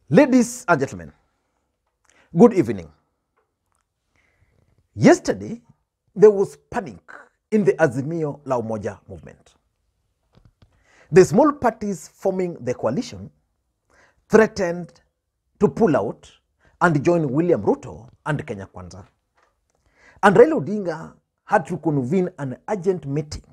Ladies and gentlemen, good evening. Yesterday, there was panic in the Azimio la Umoja movement. The small parties forming the coalition threatened to pull out and join William Ruto and Kenya Kwanza. And Raila Odinga had to convene an urgent meeting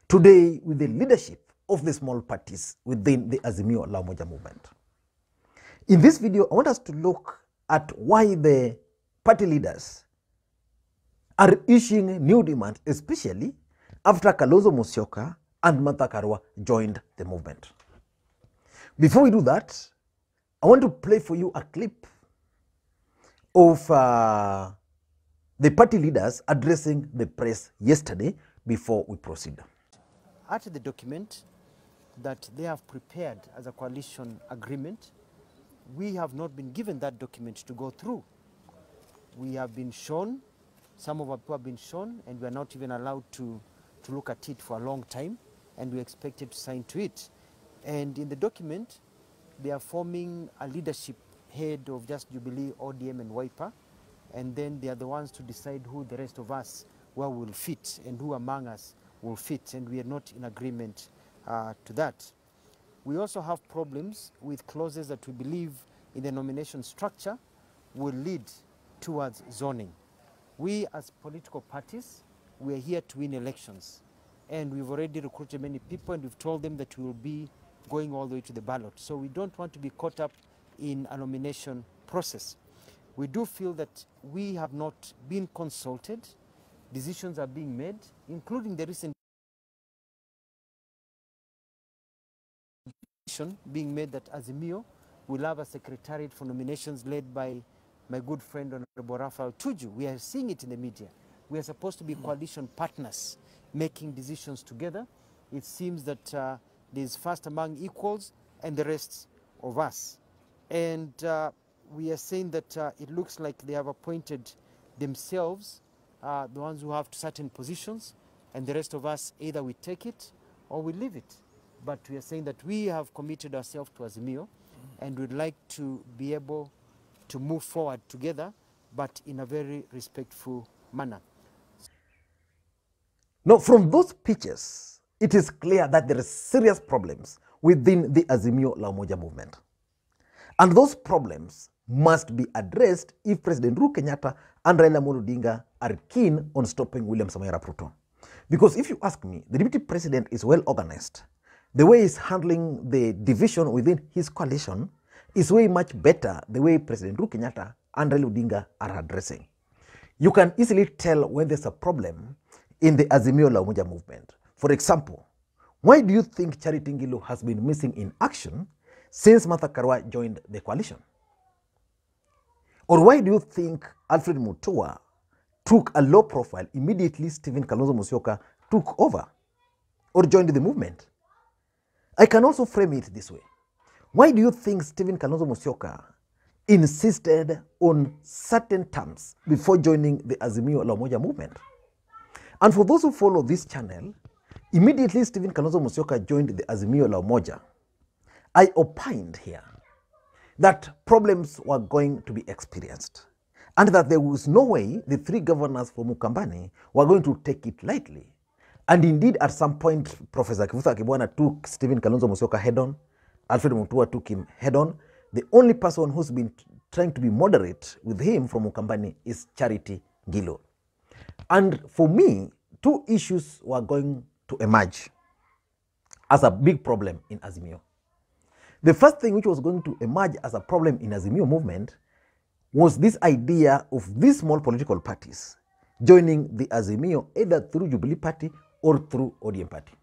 today with the leadership of the small parties within the Azimio la Umoja movement. In this video, I want us to look at why the party leaders are issuing new demands, especially after Kalonzo Musyoka and Martha Karua joined the movement. Before we do that, I want to play for you a clip of the party leaders addressing the press yesterday before we proceed. At the document that they have prepared as a coalition agreement, we have not been given that document to go through. We have been shown, some of our people have been shown, and we are not even allowed to look at it for a long time, and we expected to sign to it. And in the document, they are forming a leadership head of just Jubilee, ODM, and Wiper, and then they are the ones to decide who the rest of us where will fit and who among us will fit, and we are not in agreement to that. We also have problems with clauses that we believe in the nomination structure will lead towards zoning. We as political parties, we are here to win elections, and we've already recruited many people and we've told them that we will be going all the way to the ballot. So we don't want to be caught up in a nomination process. We do feel that we have not been consulted. Decisions are being made, including the recent being made that Azimio will have a secretariat for nominations led by my good friend Honorable Raphael Tuju. We are seeing it in the media. We are supposed to be coalition partners making decisions together. It seems that there's first among equals and the rest of us. And we are saying that it looks like they have appointed themselves, the ones who have certain positions, and the rest of us, either we take it or we leave it. But we are saying that we have committed ourselves to Azimio, and we'd like to be able to move forward together, but in a very respectful manner. Now, from those pictures, it is clear that there are serious problems within the Azimio la Umoja movement. And those problems must be addressed if President Uhuru Kenyatta and Raila Amolo Odinga are keen on stopping William Samoei Arap Ruto. Because if you ask me, the deputy president is well organized. The way he's handling the division within his coalition is way much better the way President Uhuru Kenyatta and Raila Odinga are addressing. You can easily tell when there's a problem in the Azimio la Umoja movement. For example, why do you think Charity Ngilu has been missing in action since Martha Karua joined the coalition? Or why do you think Alfred Mutua took a low profile immediately Stephen Kalonzo Musyoka took over or joined the movement? I can also frame it this way. Why do you think Stephen Kalonzo Musyoka insisted on certain terms before joining the Azimio la Umoja movement? And for those who follow this channel, immediately Stephen Kalonzo Musyoka joined the Azimio la Umoja, I opined here that problems were going to be experienced and that there was no way the three governors from Ukambani were going to take it lightly. And indeed, at some point, Professor Kivutha Kibwana took Stephen Kalonzo Musyoka head-on. Alfred Mutua took him head-on. The only person who's been trying to be moderate with him from Ukambani is Charity Ngilu. And for me, two issues were going to emerge as a big problem in Azimio. The first thing which was going to emerge as a problem in Azimio movement was this idea of these small political parties joining the Azimio either through Jubilee Party or through ODM Party.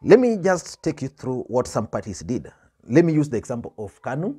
Let me just take you through what some parties did. Let me use the example of KANU.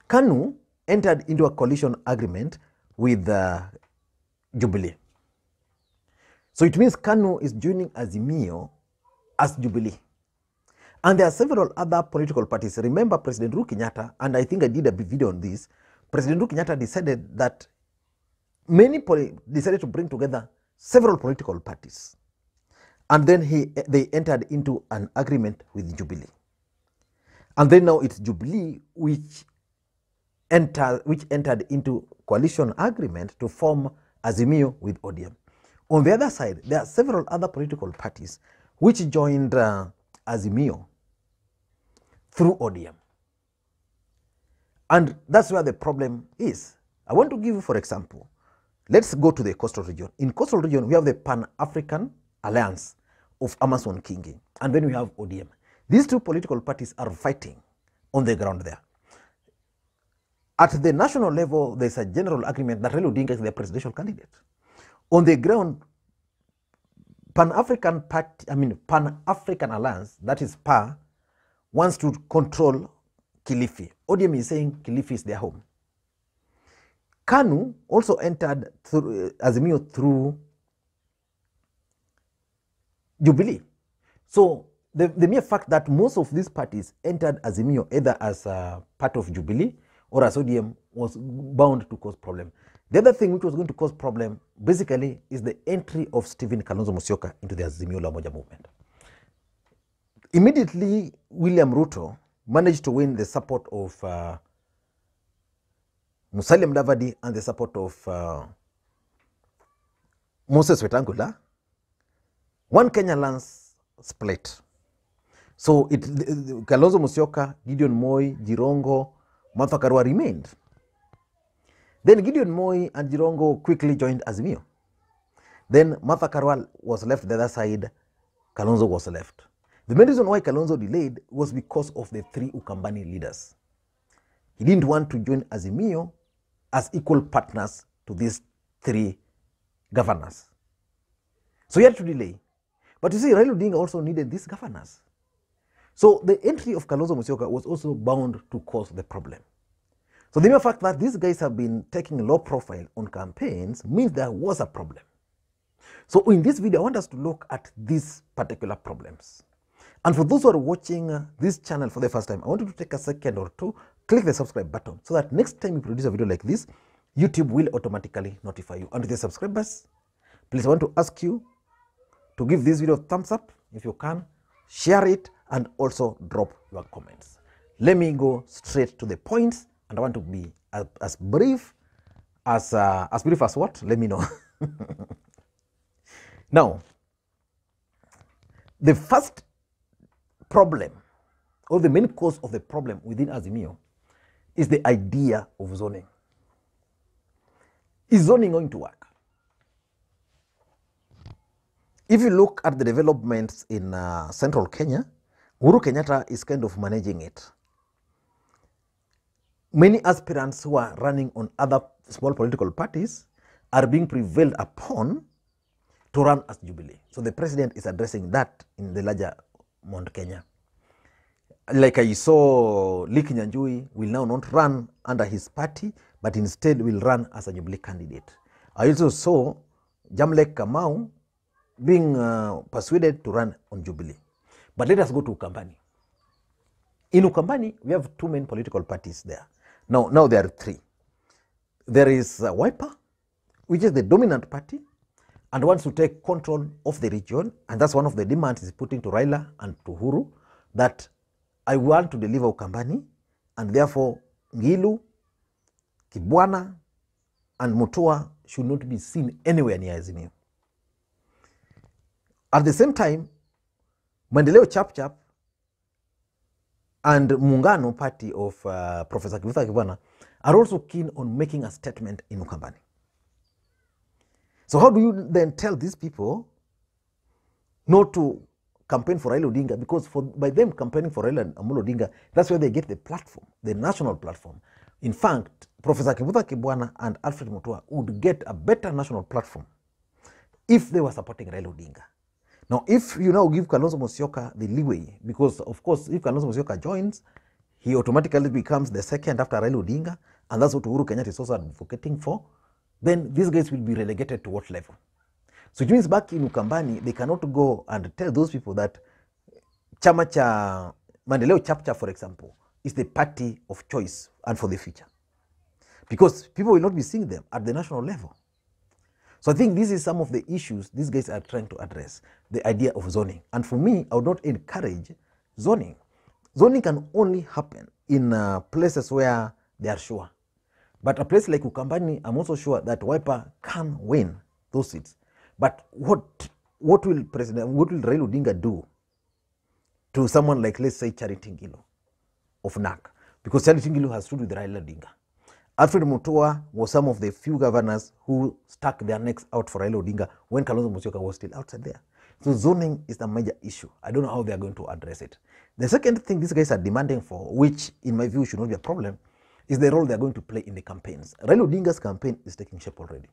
KANU entered into a coalition agreement with Jubilee. So it means KANU is joining Azimio as Jubilee. And there are several other political parties. Remember President Uhuru Kenyatta, and I think I did a video on this, President Uhuru Kenyatta decided that decided to bring together several political parties. And then they entered into an agreement with Jubilee. And then now it's Jubilee which entered into coalition agreement to form Azimio with ODM. On the other side, there are several other political parties which joined Azimio through ODM. And that's where the problem is. I want to give you, for example, let's go to the coastal region. In coastal region, we have the Pan-African Alliance of Amason Kingi, and then we have ODM. These two political parties are fighting on the ground there. At the national level, there's a general agreement that Raila Odinga is the presidential candidate. On the ground, Pan-African Alliance, that is PA, wants to control Kilifi. ODM is saying Kilifi is their home. KANU also entered through Azimio through Jubilee. So the mere fact that most of these parties entered Azimio either as a part of Jubilee or as ODM was bound to cause problem. The other thing which was going to cause problem basically is the entry of Stephen Kalonzo Musyoka into the Azimio la Umoja movement. Immediately, William Ruto managed to win the support of Musalia Mudavadi and the support of Moses Wetangula. One Kenya lands split. So Kalonzo Musyoka, Gideon Moi, Jirongo, Martha Karua remained. Then Gideon Moi and Jirongo quickly joined Azimio. Then Martha Karua was left the other side, Kalonzo was left. The main reason why Kalonzo delayed was because of the three Ukambani leaders. He didn't want to join Azimio as equal partners to these three governors. So he had to delay. But you see, Raila Odinga also needed these governors. So the entry of Kalonzo Musyoka was also bound to cause the problem. So the mere fact that these guys have been taking low profile on campaigns means there was a problem. So in this video, I want us to look at these particular problems. And for those who are watching this channel for the first time, I want you to take a second or two, click the subscribe button so that next time you produce a video like this, YouTube will automatically notify you. And with the subscribers, please I want to ask you to give this video a thumbs up if you can, share it, and also drop your comments. Let me go straight to the points, and I want to be as brief as what? Let me know. Now, the first problem, or the main cause of the problem within Azimio, is the idea of zoning. Is zoning going to work? If you look at the developments in central Kenya, Uhuru Kenyatta is kind of managing it. Many aspirants who are running on other small political parties are being prevailed upon to run as Jubilee. So the president is addressing that in the larger Mount Kenya. Like I saw, Lee Kinyanjui will now not run under his party, but instead will run as a Jubilee candidate. I also saw Jamlek Kamau being persuaded to run on Jubilee. But let us go to Ukambani. In Ukambani, we have two main political parties there. Now there are three. There is Wiper, which is the dominant party and wants to take control of the region, and that's one of the demands he's putting to Raila and to Uhuru, that I want to deliver Ukambani, and therefore Ngilu, Kibwana, and Mutua should not be seen anywhere near Azimio. At the same time, Maendeleo Chapchap and Muungano party of Professor Kivutha Kibwana are also keen on making a statement in Ukambani. So how do you then tell these people not to campaign for Raila Odinga? Because by them campaigning for Raila and Amolo Odinga, that's where they get the platform, the national platform. In fact, Professor Kivutha Kibwana and Alfred Mutua would get a better national platform if they were supporting Raila Odinga. Now, if you now give Kalonzo Musyoka the leeway, because of course, if Kalonzo Musyoka joins, he automatically becomes the second after Raila Odinga, and that's what Uhuru Kenyatta is also advocating for, then these guys will be relegated to what level? So it means back in Ukambani, they cannot go and tell those people that Chama cha Maendeleo Chapchap, for example, is the party of choice and for the future. Because people will not be seeing them at the national level. So I think this is some of the issues these guys are trying to address, the idea of zoning. And for me, I would not encourage zoning. Zoning can only happen in places where they are sure. But a place like Ukambani, I'm also sure that Wiper can win those seats. But what will Raila Odinga do to someone like, let's say, Charity Ngilu of NAC? Because Charity Ngilu has stood with Raila Odinga. Alfred Mutua was some of the few governors who stuck their necks out for Raila Odinga when Kalonzo Musyoka was still outside there. So zoning is a major issue. I don't know how they are going to address it. The second thing these guys are demanding for, which in my view should not be a problem, is the role they are going to play in the campaigns. Raila Odinga's campaign is taking shape already.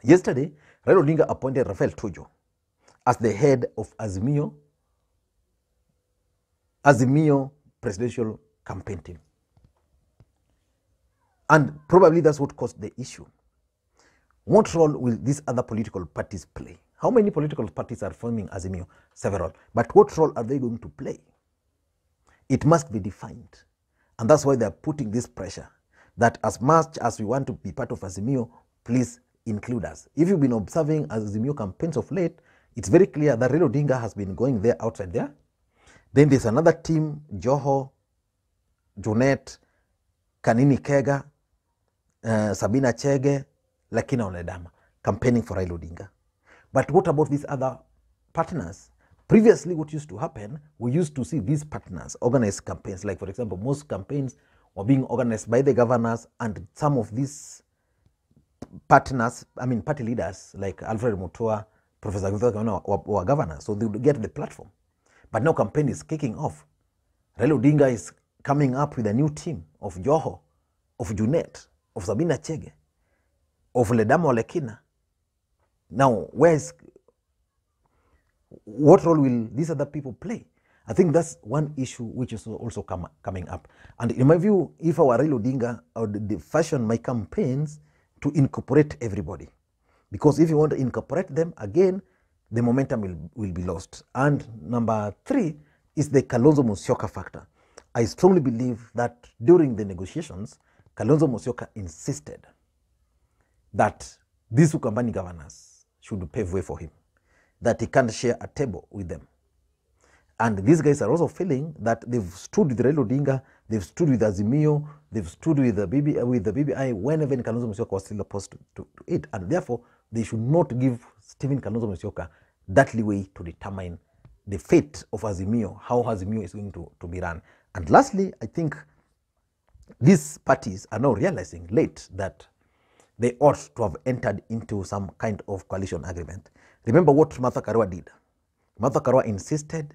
Yesterday, Raila Odinga appointed Raphael Tuju as the head of Azimio presidential campaign team. And probably that's what caused the issue. What role will these other political parties play? How many political parties are forming Azimio? Several. But what role are they going to play? It must be defined. And that's why they're putting this pressure that as much as we want to be part of Azimio, please include us. If you've been observing Azimio campaigns of late, it's very clear that Raila Odinga has been going there, outside there. Then there's another team, Joho, Junet, Kanini Kega, Sabina Chege, Lakina Oledama, campaigning for Raila Odinga. But what about these other partners? Previously, what used to happen, we used to see these partners organize campaigns. Like, for example, most campaigns were being organized by the governors, and some of these partners, party leaders like Alfred Mutua, Professor Githuka were governors, so they would get the platform. But now campaign is kicking off. Raila Odinga is coming up with a new team of Joho, of Junet, of Sabina Chege, of Ledamo Lekina. Now, what role will these other people play? I think that's one issue which is also coming up. And in my view, if our Raila Odinga would fashion my campaigns to incorporate everybody, because if you want to incorporate them, again, the momentum will be lost. And number 3 is the Kalonzo Musyoka factor. I strongly believe that during the negotiations, Kalonzo Musyoka insisted that these Ukambani governors should pave way for him, that he can't share a table with them. And these guys are also feeling that they've stood with Raila Odinga, they've stood with Azimio, they've stood with the BBI whenever Kalonzo Musyoka was still opposed to it. And therefore, they should not give Stephen Kalonzo Musyoka that leeway to determine the fate of Azimio, how Azimio is going to be run. And lastly, I think these parties are now realizing late that they ought to have entered into some kind of coalition agreement. Remember what Martha Karua did. Martha Karua insisted,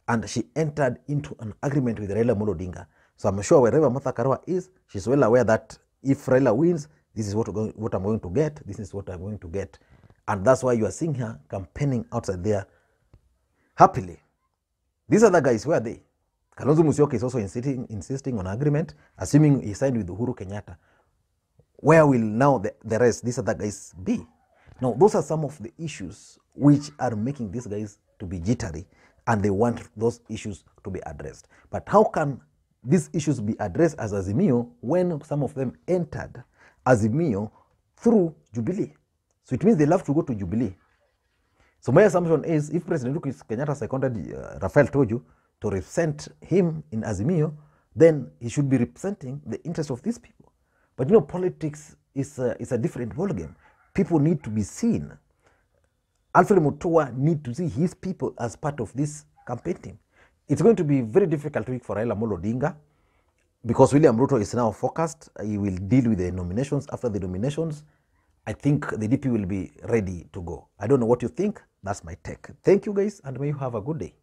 and she entered into an agreement with Raila Amolo Odinga. So I'm sure wherever Martha Karua is, she's well aware that if Raila wins, this is what I'm going to get, this is what I'm going to get. And that's why you are seeing her campaigning outside there happily. These other guys, where are they? Kalonzo Musyoka is also insisting on agreement, assuming he signed with Uhuru Kenyatta. Where will now the rest, these other guys, be? Now, those are some of the issues which are making these guys to be jittery, and they want those issues to be addressed. But how can these issues be addressed as Azimio when some of them entered Azimio through Jubilee? So it means they love to go to Jubilee. So my assumption is, if President Uhuru Kenyatta seconded Raphael Tuju to represent him in Azimio, then he should be representing the interest of these people. But you know, politics is a different ballgame. People need to be seen. Alfred Mutua need to see his people as part of this campaign team. It's going to be very difficult week for Raila Amolo Odinga, because William Ruto is now focused. He will deal with the nominations. After the nominations, I think the DP will be ready to go. I don't know what you think. That's my take. Thank you guys, and may you have a good day.